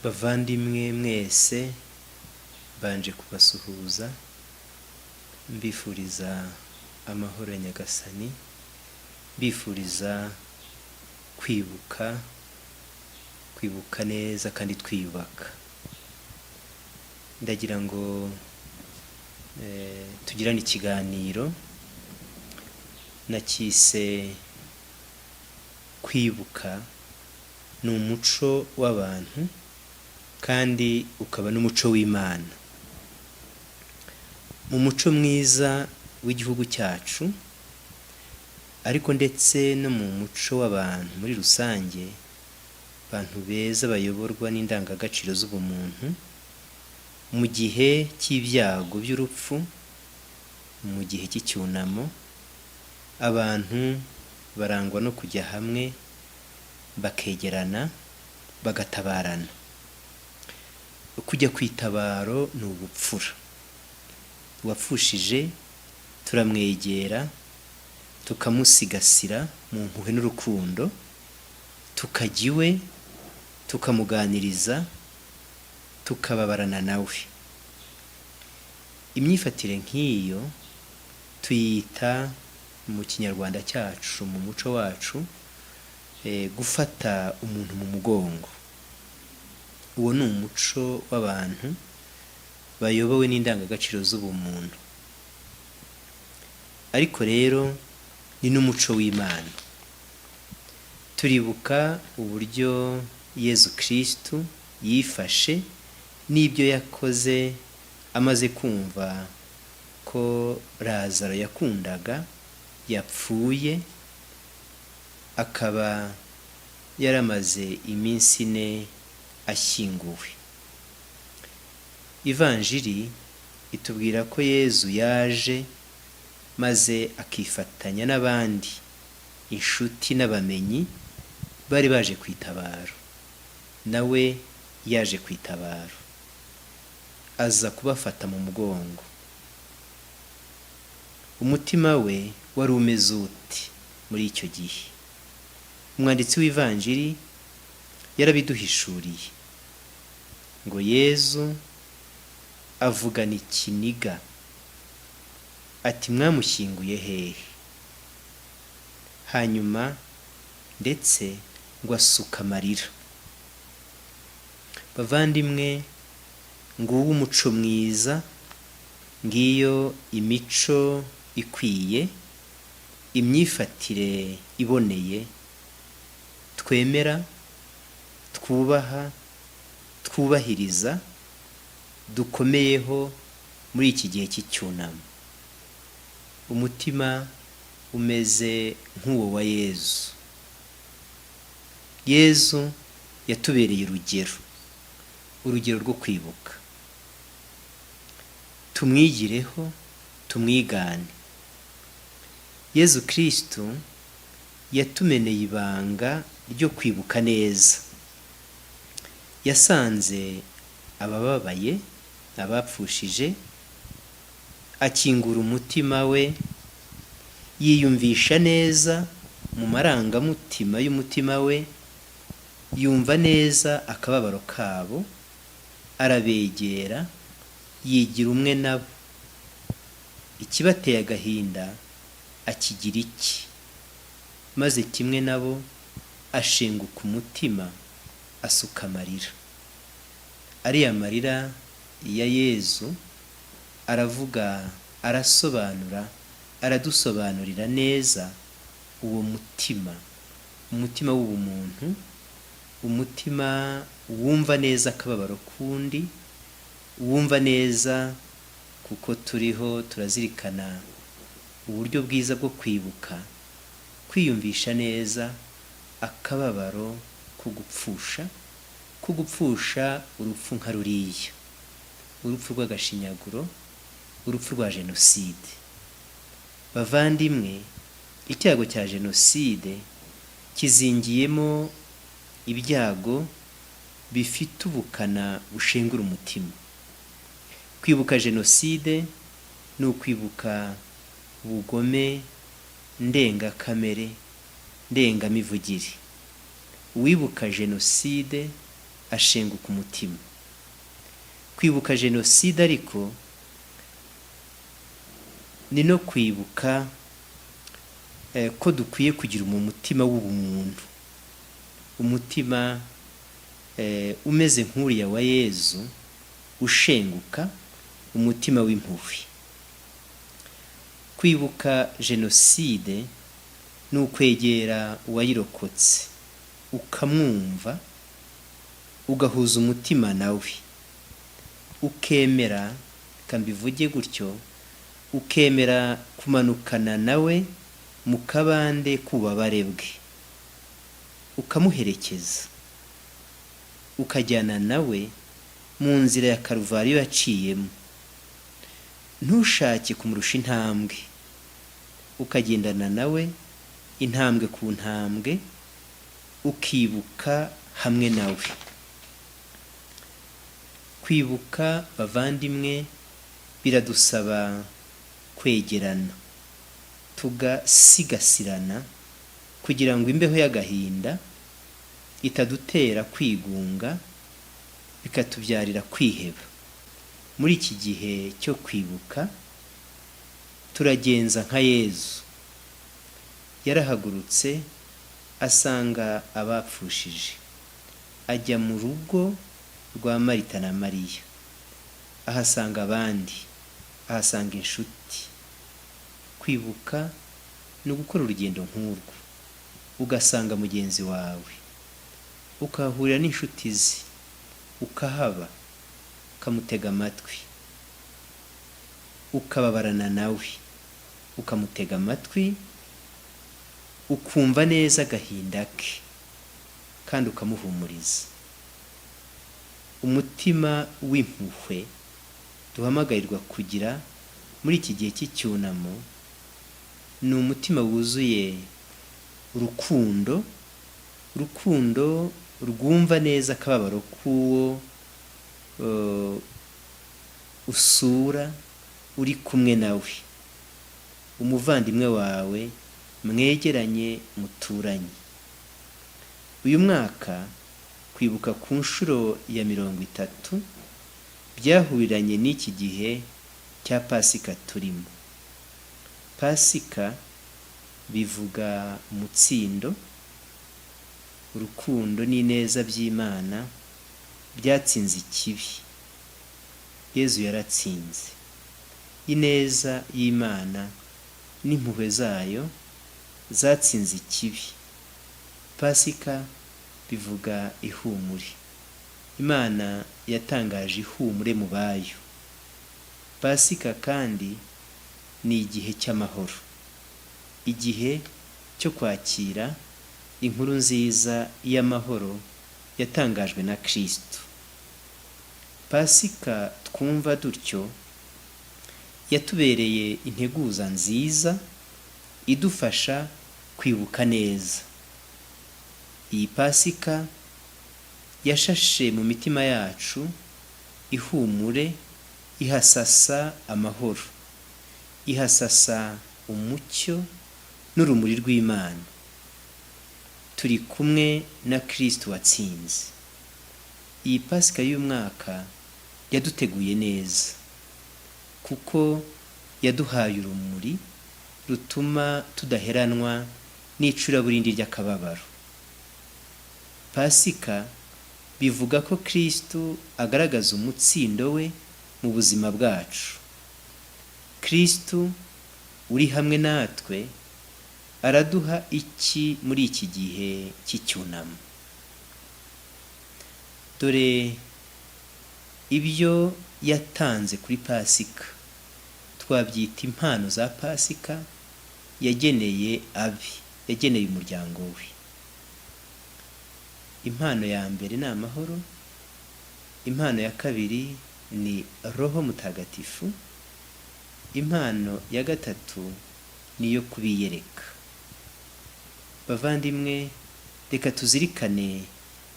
Bavandimwe mwese banje kubasuhuza mbifuriza amahoro ya Nyagasani, mbifuriza kwibuka neza kandi twiyubaka. Ndagira ngo tugirane ikiganiro nakise kwibuka ni umuco w'abantu kandi ukaba n'umuco w'Imana. Mu muco mwiza w'igihugu cyacu ariko ndetse no mu muco w'abantu muri rusange, abantu beza bayoborwa n'indangagaciro z'ubumuntu, mu gihe cy'ibyago by'urupfu, mu gihe cy'icyunamo, abantu barangwa no kujya hamwe bakegerana bagatabarana. Kujya kwitabaro ni ubupfura. Uwapfushije turamwegera tukamusigasira mu mpuhwe n'urukundo, tukajya iwe tukamuganiriza tukababarana nawe. Imyifatire nk'iyo tuyita mu kinyarwanda cyacu, mu muco wacu, gufata umuntu mu mugongo. Uwo ni umuco w'abantu bayobowe n'indangagaciro z'ubumuntu. Ariko rero ni n'umuco w'Imana. Turibuka uburyo Yezu Kristu yifashe n'ibyo yakoze amaze kumva ko Lazaro yakundaga yapfuye, akaba yaramaze iminsi 4 ashyinguwe. Ivanjiri itubwira ko Yezu yaje maze akifatanya n'abandi inshuti n'abamenyi bari baje kwitabaro. Nawe yaje kwitabaro, aza kubafata mu mugongo. Umutima we wari umeze uti muri icyo gihe? Umwanditsi w'ivanjiri yarabiduhishuriye ngo Yezu avugana ikiniga ati mwamushyinguye hehe? Hanyuma ndetse ngo asuka amarira. Bavandimwe, nguwo umuco mwiza, ngiyo imico ikwiye, imyifatire iboneye twemera, twubaha, twubahiriza, dukomeyeho muri iki gihe cy'icyunamo. Umutima umeze nk'uwo wa Yezu. Yezu yatubereye urugero rwo kwibuka. Tumwigireho, tumwigane. Yezu Kristu yatumeneye ibanga ryo kwibuka neza. Yasanze abababaye, abapfushije, akingura umutima we, yiyumvisha neza mu marangamutima y'umutima we, yumva neza akababaro kabo, arabegera, yigira umwe nabo. Ikibateye agahinda akigira iki, maze kimwe nabo ashenguka umutima, asuka amarira. Ariya marira ya Yezu aravuga, arasobanura, aradusobanurira neza uwo mutima, umutima w'ubumuntu, umutima wumva neza akababaro kundi, wumva neza kuko turiho turazirikana uburyo bwiza bwo kwibuka, kwiyumvisha neza akababaro ko gupfusha urupfu nka ruriya, urupfu rw'agashinyaguro, urupfu rwa jenoside. Bavandimwe, icyago cya jenoside kizingiyemo ibyago bifite ubukana bushengura umutima. Kwibuka jenoside ni ukwibuka ubugome ndengakamere, ndengamivugire. Uwibuka jenoside ashenguka umutima. Kwibuka jenoside ariko ni no kwibuka ko dukwiye kugira umutima w'ubumuntu, umutima umeze nk'uriya wa Yezu, ushenguka, umutima w'impuhwe. Kwibuka jenoside ni ukwegera uwayirokotse, ukamwumva, ugahuza umutima nawe, ukemera, kambivuge gutyo, ukemera kumanukana nawe mu kabande k'ububabare bwe, ukamuherekeza, ukajyana nawe mu nzira ya Karuvariyo yaciyemo. Ntushake kumurusha intambwe, ukagendana nawe intambwe ku ntambwe, ukibuka hamwe nawe. Kwibuka bavandimwe biradusaba kwegerana, tugasigasirana kugira ngo imbeho y'agahinda itadutera kwigunga bikatubyarira kwiheba. Muri iki gihe cyo kwibuka turagenza nka Yezu, yarahagurutse asanga abapfushije, ajya mu rugo rwa Marita na Mariya, ahasanga abandi, ahasanga inshuti. Kwibuka ni ugukora urugendo nk'urwo, ugasanga mugenzi wawe, ukahahurira n'inshuti ze, ukahaba, ukamutega amatwi, ukababarana nawe, ukamutega amatwi, ukumva neza agahinda ke kandi ukamuhumuriza. Umutima w'impuhwe duhamagarirwa kugira muri iki gihe cy'icyunamo ni umutima wuzuye urukundo, urukundo rwumva neza akababaro k'uwo usura uri kumwe nawe, umuvandimwe wawe mwegeranye, muturanye. Uyu mwaka kwibuka ku nshuro ya 30 byahuriranye n'iki gihe cya Pasika turimo. Pasika bivuga umutsindo, urukundo n'ineza by'Imana byatsinze ikibi. Yezu yaratsinze. Ineza y'Imana n'impuhwe zayo zatsinze ikibi. Pasika bivuga ihumure. Imana yatangaje ihumure mu bayo. Pasika kandi ni igihe cy'amahoro, igihe cyo kwakira inkuru nziza y'amahoro yatangajwe na Kristo. Pasika twumva dutyo yatubereye integuza nziza idufasha kwibuka neza. Iyi Pasika yashashe mu mitima yacu ihumure, ihasasa amahoro, ihasasa umucyo n'urumuri rw'Imana. Turi kumwe na Kristo watsinze. Iyi Pasika y'umwaka yaduteguye neza kuko yaduhaye urumuri rutuma tudaheranwa n'icuraburindi ry'akababaro. Pasika bivuga ko Kristo agaragaza umutsindo we mu buzima bwacu. Kristo uri hamwe natwe araduha iki muri iki gihe cy'icyunamo? Dore ibyo yatanze kuri Pasika, twabyita impano za Pasika yageneye abe, yageneye umuryango we. Impano ya mbere ni amahoro, impano ya kabiri ni Roho Mutagatifu, impano ya gatatu ni yo kubiyereka. Bavandimwe, reka tuzirikane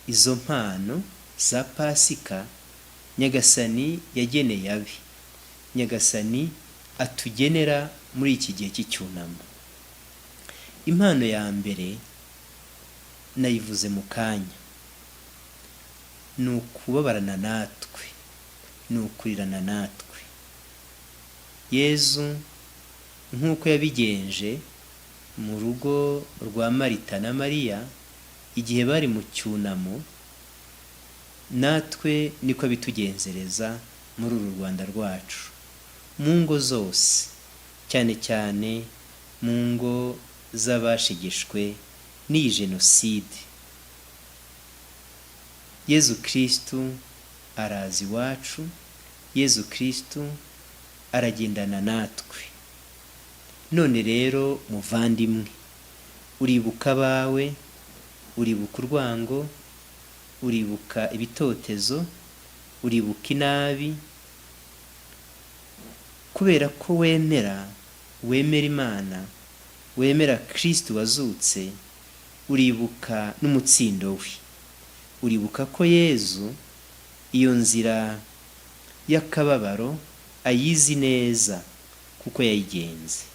izo mpano za Pasika Nyagasani yageneye abe, Nyagasani atugenera muri iki gihe cy'icyunamo. Impano ya mbere nayivuze mu kanya, ni ukubabarana natwe, ni ukurirana natwe. Yezu nk'uko yabigenje mu rugo rwa Marita na Mariya igihe bari mu cyunamo, natwe niko bitugenzereza muri uru Rwanda rwacu, mu ngo zose, cyane cyane mu ngo z'abashegeshwe n'iyi jenoside. Yezu Kristu arazi iwacu, Yezu Kristu aragendana natwe. None rero muvandimwe, uribuka abawe, uribuka urwango, uribuka ibitotezo, uribuka inabi, kubera ko wemera Imana, wemera Kristu wazutse, uribuka n'umutsindo we. Uribuka ko Yezu iyo nzira y'akababaro ayizi neza kuko yayigenze.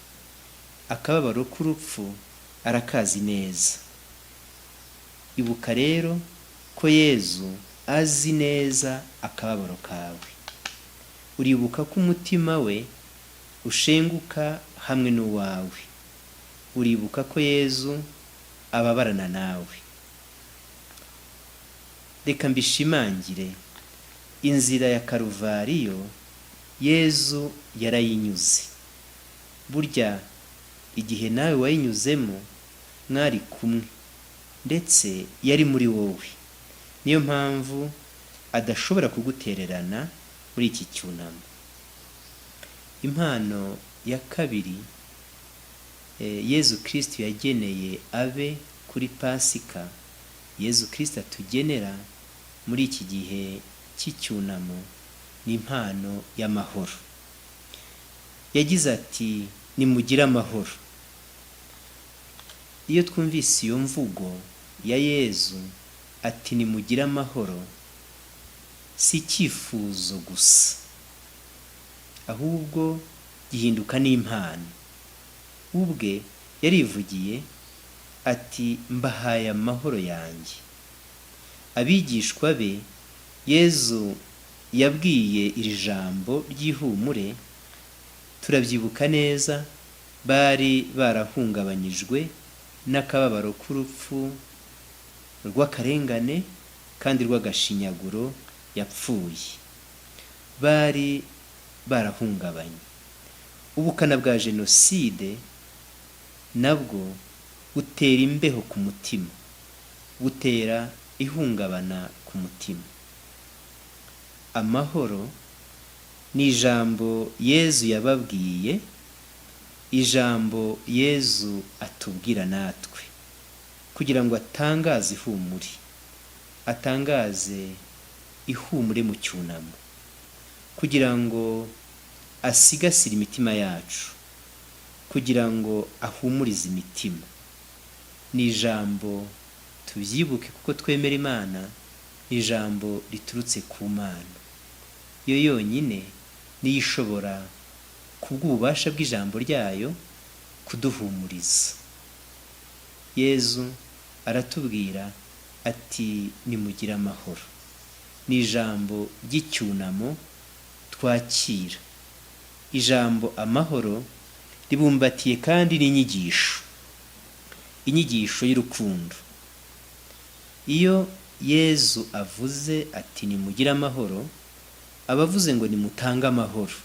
Akababaro k'urupfu arakazi neza. Ibuka rero ko Yezu azi neza akababaro kawe. Uribuka ko umutima we ushenguka hamwe n'uwawe. Uribuka ko Yezu ababarana nawe. Reka mbishimangire, inzira ya Karuvariyo Yezu yarayinyuze. Burya igihe nawe wayinyuzemo mwari kumwe, ndetse yari muri wowe. Niyo mpamvu adashobora kugutererana muri iki cyunamo. Impano ya kabiri Yezu Kristu yageneye abe kuri Pasika, Yezu Kristu atugenera muri iki gihe cy'icyunamo, ni impano y'amahoro. Yagize ati nimugire amahoro. Iyo twumvise iyo mvugo ya Yezu ati nimugire amahoro, si icyifuzo gusa, ahubwo gihinduka n'impano. Ubwe yarivugiye ati mbahaye amahoro yanjye. Abigishwa be Yezu yabwiye iri jambo ry'ihumure, turabyibuka neza, bari barahungabanyijwe n'akababaro k'urupfu rw'akarengane kandi rw'agashinyaguro yapfuye. Bari barahungabanye. Ubukana bwa jenoside nabwo butera imbeho ku mutima, butera ihungabana ku mutima. Amahoro ni ijambo Yezu yababwiye, ijambo Yezu atubwira natwe, kugira ngo atangaze ihumure, atangaze ihumure mu cyunamo, kugira ngo asigasire imitima yacu, kugira ngo ahumurize imitima. Ni ijambo tubyibuke kuko twemera Imana, ni ijambo riturutse ku Mana. Yo yonyine niyo ishobora kubw'ububasha bw'ijambo ryayo kuduhumuriza. Yezu aratubwira ati nimugire amahoro. Ni ijambo ry'icyunamo twakira. Ijambo amahoro ribumbatiye kandi n'inyigisho, inyigisho y'urukundo. Iyo Yezu avuze ati nimugire amahoro, aba avuze ngo nimutange amahoro.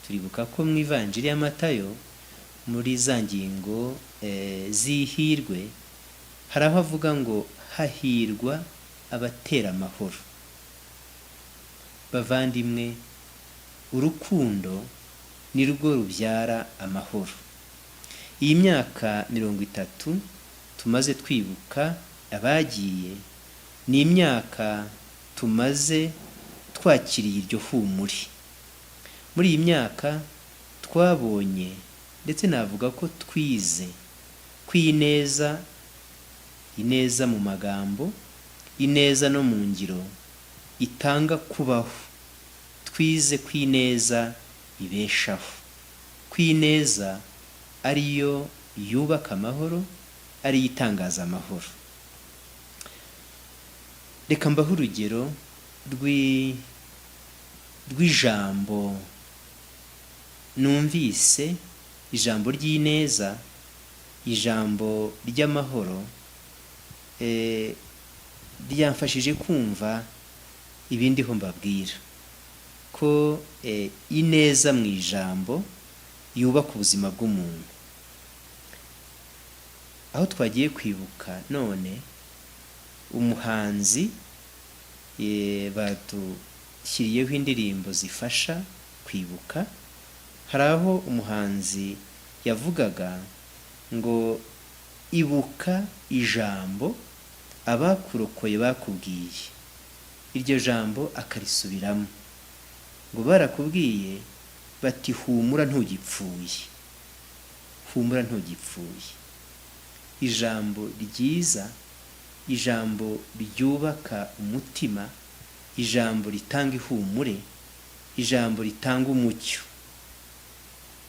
Turibuka ko mu Ivanjiri ya Matayo muri za ngingo z'ihirwe hari aho avuga ngo hahirwa abatera amahoro. Bavandimwe, urukundo ni rwo rubyara amahoro. Iyi myaka 30 tumaze twibuka abagiye, ni imyaka tumaze twakiriye iryo humure. Muri iyi myaka twabonye ndetse navuga ko twize kwineza, ineza mu magambo, ineza no mu ngiro itanga kubaho. Twize kwineza ibeshaho, kwineza ariyo yubaka amahoro, ariyo itangaza amahoro. reka mbaho urugero rw'ijambo numvise, ijambo ry'ineza, ijambo ry'amahoro, ryamfashije kumva ibindi ho mbabwira ko ineza mu ijambo yubaka ubuzima bw'umuntu. aho twagiye kwibuka none umuhanzi badushyiriyeho indirimbo zifasha kwibuka. hari aho umuhanzi yavugaga ngo ibuka ijambo abakurokoye bakubwiye, iryo jambo akarisubiramo ngo barakubwiye bati humura ntugipfuye, humura ntugipfuye. ijambo ryiza, ijambo ryubaka umutima, ijambo ritanga ihumure, ijambo ritanga umucyo.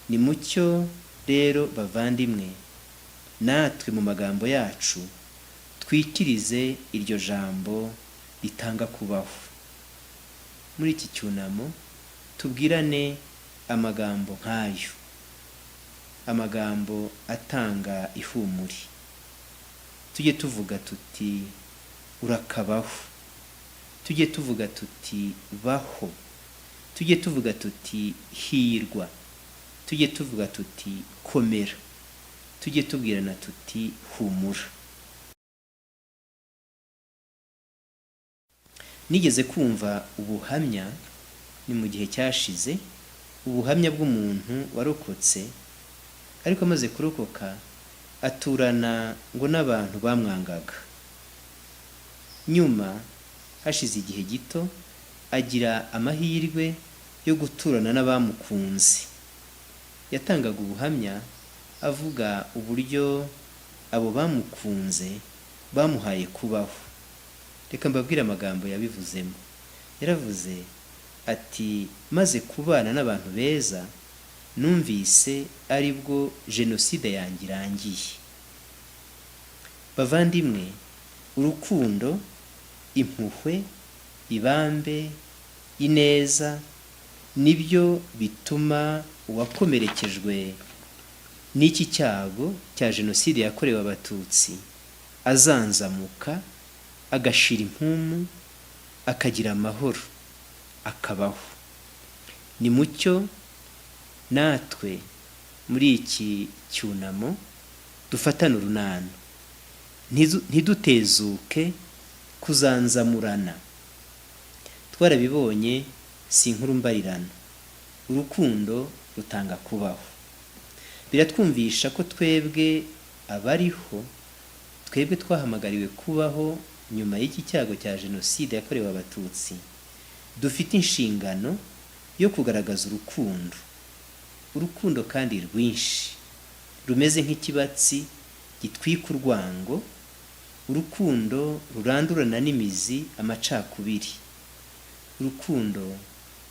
ni mucyo rero bavandimwe, natwe mu magambo yacu twitirize iryo jambo ritanga kubaho. muri iki cyunamo tubwirane amagambo nk'ayo, amagambo atanga ihumure. tujye tuvuga tuti urakabaho, tujye tuvuga tuti baho, tujye tuvuga tuti hirwa, tujye tuvuga tuti komera, tujye tubwirana tuti humura. nigeze kumva ubuhamya, ni mu gihe cyashize, ubuhamya bw'umuntu warokotse, ariko amaze kurokoka aturana ngo n'abantu bamwangaga. nyuma hashize igihe gito agira amahirwe yo guturana n'abamukunze. yatangaga ubuhamya avuga uburyo abo bamukunze bamuhaye kubaho. reka mbabwire amagambo yabivuzemo. yaravuze ati maze kubana n'abantu beza numvise aribwo jenoside yanjye irangiye. bavandimwe, urukundo, impuhwe, ibambe, ineza nibyo bituma uwakomerekejwe n'iki cyago cya jenoside yakorewe abatutsi azanzamuka, agashira impumu, akagira amahoro, akabaho. ni mucyo natwe muri iki cyunamo dufatane urunana, ntidutezuke kuzanzamurana. twarabibonye, si inkuru mbarirano. urukundo rutanga kubaho. biratwumvisha ko twebwe abariho, twebwe twahamagariwe kubaho nyuma y'iki cyago cya jenoside yakorewe abatutsi, dufite inshingano yo kugaragaza urukundo, urukundo kandi rwinshi, rumeze nk'ikibatsi gitwika urwango, urukundo rurandurana n'imizi amacakubiri. urukundo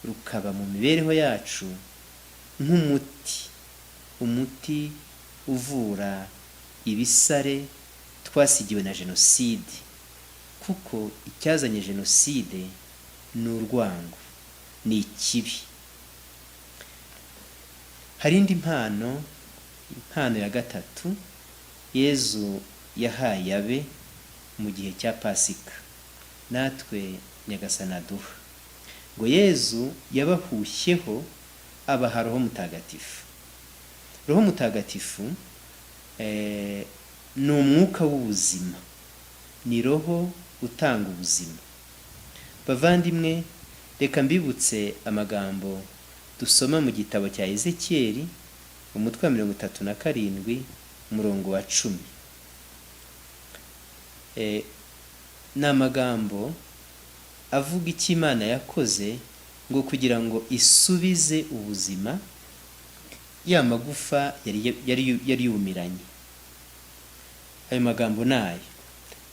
rukaba mu mibereho yacu nk'umuti, umuti uvura ibisare twasigiwe na jenoside, kuko icyazanye jenoside ni urwango, ni ikibi. hari indi mpano ya gatatu Yezu yahaye abe mu gihe cya Pasika, natwe Nyagasani aduha. ngo Yezu yabahushyeho abaha Roho Mutagatifu. Roho Mutagatifu ni umwuka w'ubuzima, ni roho utanga ubuzima. bavandimwe, reka mbibutse amagambo dusoma mu gitabo cya Ezekiyeli umutwe wa 37 umurongo wa 10. ni amagambo avuga icyo Imana yakoze ngo kugira ngo isubize ubuzima ya magufa yari yumiranye. ayo magambo nayo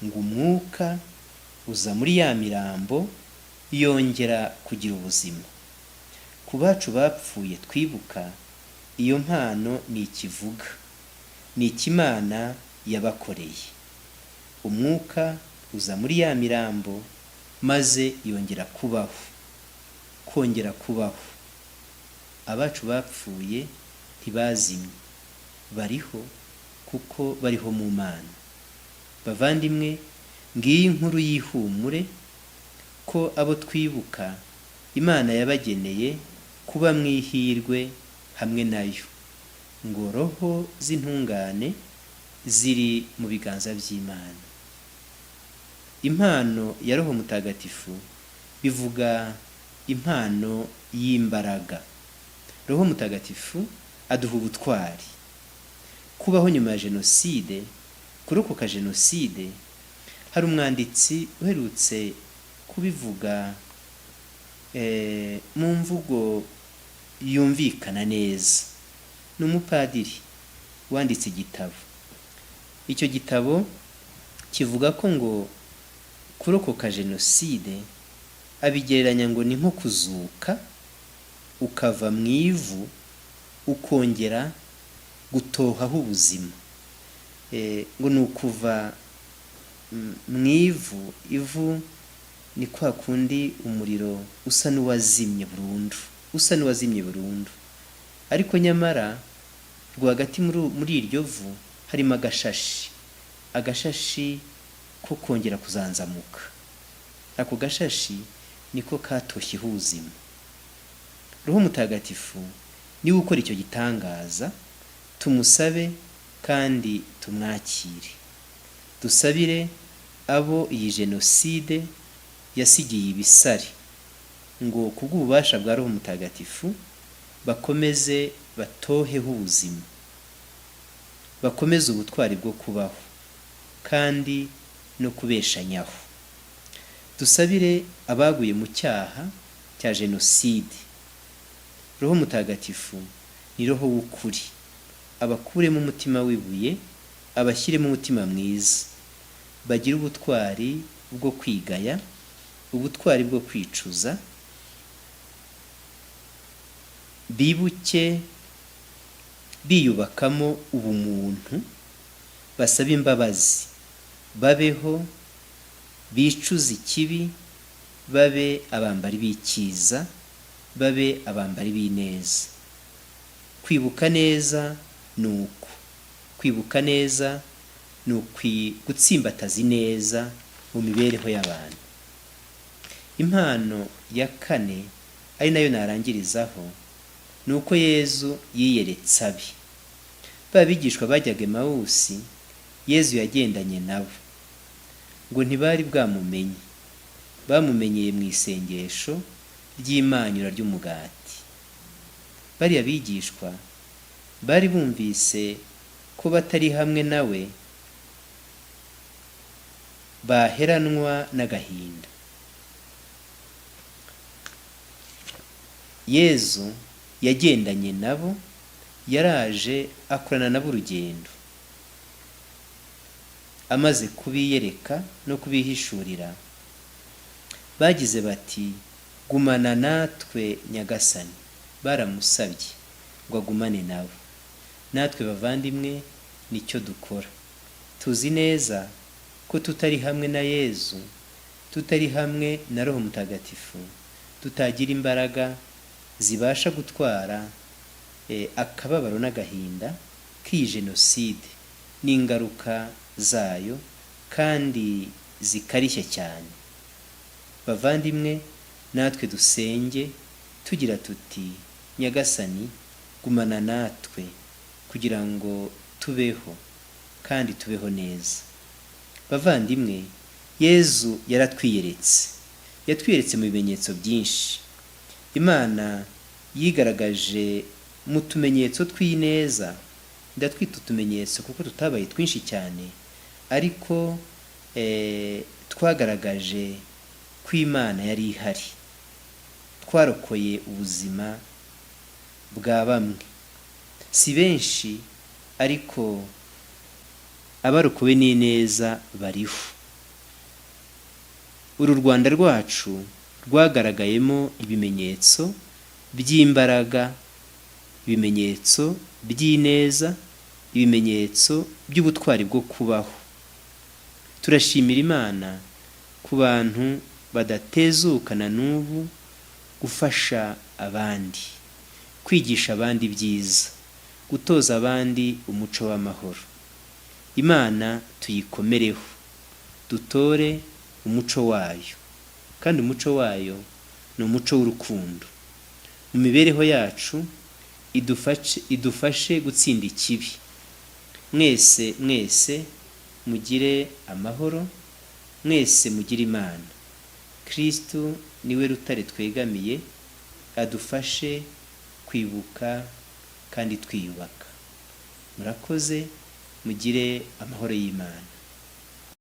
ngo umwuka uza muri ya mirambo yongera kugira ubuzima. ku bacu bapfuye twibuka, iyo mpano ni ikivuga, ni ikimana yabakoreye. umwuka uza muri ya mirambo maze yongera kubaho, kongera kubaho. Abacu bapfuye ntibazimye, bariho kuko bariho mu Mana. Bavandimwe, ngiyi inkuru y'ihumure ko abo twibuka Imana yabageneye kuba mu ihirwe hamwe nayo, ngo roho z'intungane ziri mu biganza by'Imana. Impano ya Roho Mutagatifu bivuga impano y'imbaraga. Roho Mutagatifu aduha ubutwari. Kubaho nyuma ya Jenoside, kurokoka Jenoside, hari umwanditsi uherutse kubivuga mu mvugo yumvikana neza. Ni umupadiri wanditse igitabo. Icyo gitabo kivuga ko ngo kurokoka Jenoside abigereranya ngo ni nko kuzuka ukava mu ivu ukongera gutohaho ubuzima. Ngo ni ukuva mu ivu. Ivu ni kwa kundi umuriro usa n'uwazimye burundu, ariko nyamara rwagati muri iryo vu harimo agashashi ko kongera kuzanzamuka. Ako gashashi niko katoshyeho ubuzima. Roho Mutagatifu niwe ukora icyo gitangaza. Tumusabe kandi tumwakire. Dusabire abo iyi Jenoside yasigiye ibisare, ngo kubw'ububasha bwa Roho Mutagatifu bakomeze batoheho ubuzima, bakomeze ubutwari bwo kubaho kandi no kubeshanyaho. Dusabire abaguye mu cyaha cya Jenoside. Roho Mutagatifu ni roho w'ukuri, abakuremo umutima w'ibuye, abashyiremo umutima mwiza, bagira ubutwari bwo kwigaya, ubutwari bwo kwicuza, bibuke biyubakamo ubumuntu, basabe imbabazi, babeho bicuza ikibi, babe abambari b'icyiza, babe abambari b'ineza. Kwibuka neza ni uku. Kwibuka neza ni gutsimbataza ineza mu mibereho y'abantu. Impano ya kane ari nayo narangirizaho ni uko Yezu yiyeretse abe. Ba bigishwa bajyaga Emawusi, Yezu yagendanye nabo, ngo ntibari bwamumenye. Bamumenyeye mu isengesho ry'imanyura ry'umugati. Bariya bigishwa bari bumvise ko batari hamwe nawe baheranwa n'agahinda. Yezu yagendanye nabo, yaraje akorana nabo urugendo. Amaze kubiyereka no kubihishurira, bagize bati, gumana natwe Nyagasani. Baramusabye ngo agumane nabo. Natwe bavandimwe nicyo dukora. Tuzi neza ko tutari hamwe na Yezu, tutari hamwe na Roho Mutagatifu, tutagira imbaraga zibasha gutwara akababaro n'agahinda k'iyi Jenoside n'ingaruka zayo, kandi zikarishye cyane. Bavandimwe, natwe dusenge tugira tuti, Nyagasani gumana natwe kugira ngo tubeho kandi tubeho neza. Bavandimwe, Yezu yaratwiyeretse. Yatwiyeretse mu bimenyetso byinshi. Imana yigaragaje mu tumenyetso tw'ineza. Ndatwita utumenyetso kuko tutabaye twinshi cyane, ariko twagaragaje ko Imana yari ihari. Twarokoye ubuzima bwa bamwe, si benshi, ariko abarokowe n'ineza bariho. Uru Rwanda rwacu rwagaragayemo ibimenyetso by'imbaraga, ibimenyetso by'ineza, ibimenyetso by'ubutwari bwo kubaho. Turashimira Imana ku bantu badatezukana n'ubu gufasha abandi, kwigisha abandi ibyiza, gutoza abandi umuco w'amahoro. Imana tuyikomereho, dutore umuco wayo, kandi umuco wayo ni umuco w'urukundo. Mu mibereho yacu idufashe gutsinda ikibi. Mwese mugire amahoro, mwese mugire Imana. Kristo niwe rutare twegamiye, adufashe kwibuka kandi twiyubaka. Murakoze, mugire amahoro y'Imana.